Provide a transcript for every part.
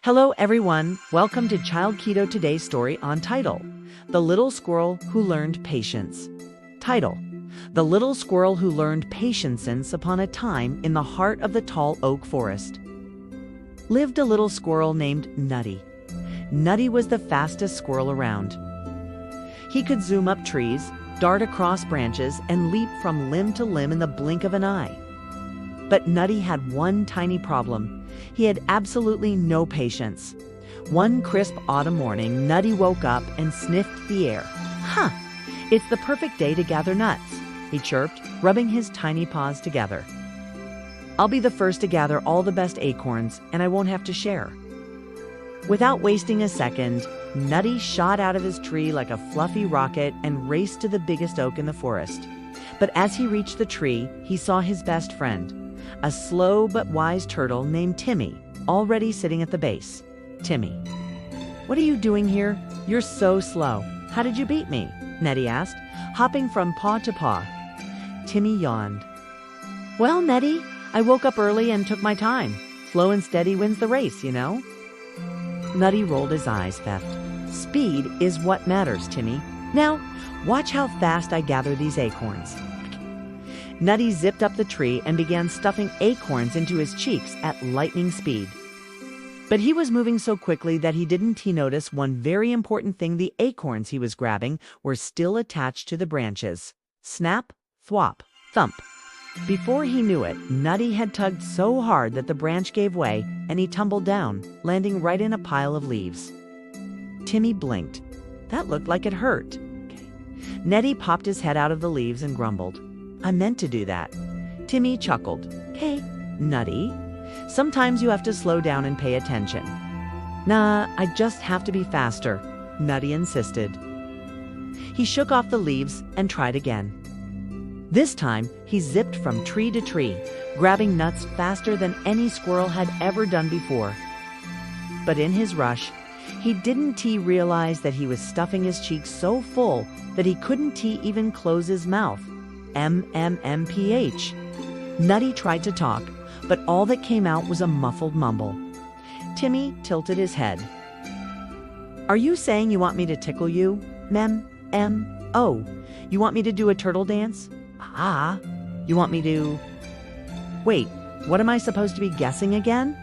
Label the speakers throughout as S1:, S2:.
S1: Hello everyone, welcome to ChildKiddo today's story on title, The Little Squirrel Who Learned Patience. Title, The Little Squirrel Who Learned Patience once upon a time in the heart of the tall oak forest. Lived a little squirrel named Nutty. Nutty was the fastest squirrel around. He could zoom up trees, dart across branches, and leap from limb to limb in the blink of an eye. But Nutty had one tiny problem. He had absolutely no patience. One crisp autumn morning, Nutty woke up and sniffed the air. "Huh, it's the perfect day to gather nuts," he chirped, rubbing his tiny paws together. "I'll be the first to gather all the best acorns, and I won't have to share." Without wasting a second, Nutty shot out of his tree like a fluffy rocket and raced to the biggest oak in the forest. But as he reached the tree, he saw his best friend, a slow but wise turtle named Timmy, already sitting at the base. "Timmy, what are you doing here? You're so slow. How did you beat me?" Nutty asked, hopping from paw to paw. Timmy yawned. "Well, Nutty, I woke up early and took my time. Slow and steady wins the race, you know." Nutty rolled his eyes, theft. "Speed is what matters, Timmy. Now, watch how fast I gather these acorns." Nutty zipped up the tree and began stuffing acorns into his cheeks at lightning speed. But he was moving so quickly that he didn't notice one very important thing: the acorns he was grabbing were still attached to the branches. Snap, thwop, thump. Before he knew it, Nutty had tugged so hard that the branch gave way and he tumbled down, landing right in a pile of leaves. Timmy blinked. That looked like it hurt. Nutty popped his head out of the leaves and grumbled, "I meant to do that." Timmy chuckled. "Hey, Nutty, sometimes you have to slow down and pay attention." "Nah, I just have to be faster," Nutty insisted. He shook off the leaves and tried again. This time, he zipped from tree to tree, grabbing nuts faster than any squirrel had ever done before. But in his rush, he didn't realize that he was stuffing his cheeks so full that he couldn't even close his mouth. MMMPH. Nutty tried to talk, but all that came out was a muffled mumble. Timmy tilted his head. "Are you saying you want me to tickle you? Oh, you want me to do a turtle dance? Ah, you want me to... Wait, what am I supposed to be guessing again?"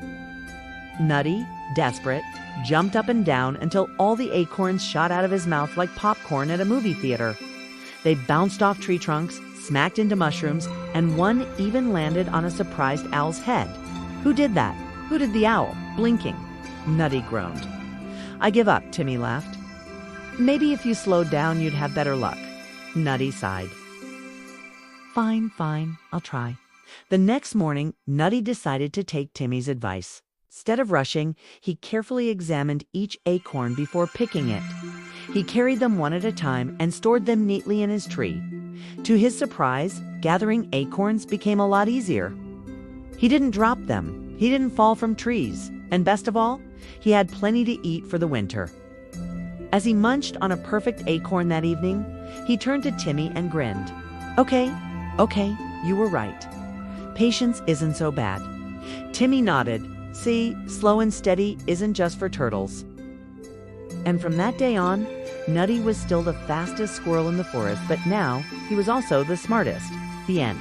S1: Nutty, desperate, jumped up and down until all the acorns shot out of his mouth like popcorn at a movie theater. They bounced off tree trunks, smacked into mushrooms, and one even landed on a surprised owl's head. "Who did that?" hooted the owl, blinking. Nutty groaned. "I give up," Timmy laughed. "Maybe if you slowed down, you'd have better luck." Nutty sighed. Fine, I'll try." The next morning, Nutty decided to take Timmy's advice. Instead of rushing, he carefully examined each acorn before picking it. He carried them one at a time and stored them neatly in his tree. To his surprise, gathering acorns became a lot easier. He didn't drop them, he didn't fall from trees, and best of all, he had plenty to eat for the winter. As he munched on a perfect acorn that evening, he turned to Timmy and grinned. Okay, you were right. Patience isn't so bad." Timmy nodded. "See, slow and steady isn't just for turtles." And from that day on, Nutty was still the fastest squirrel in the forest, but now he was also the smartest. The end.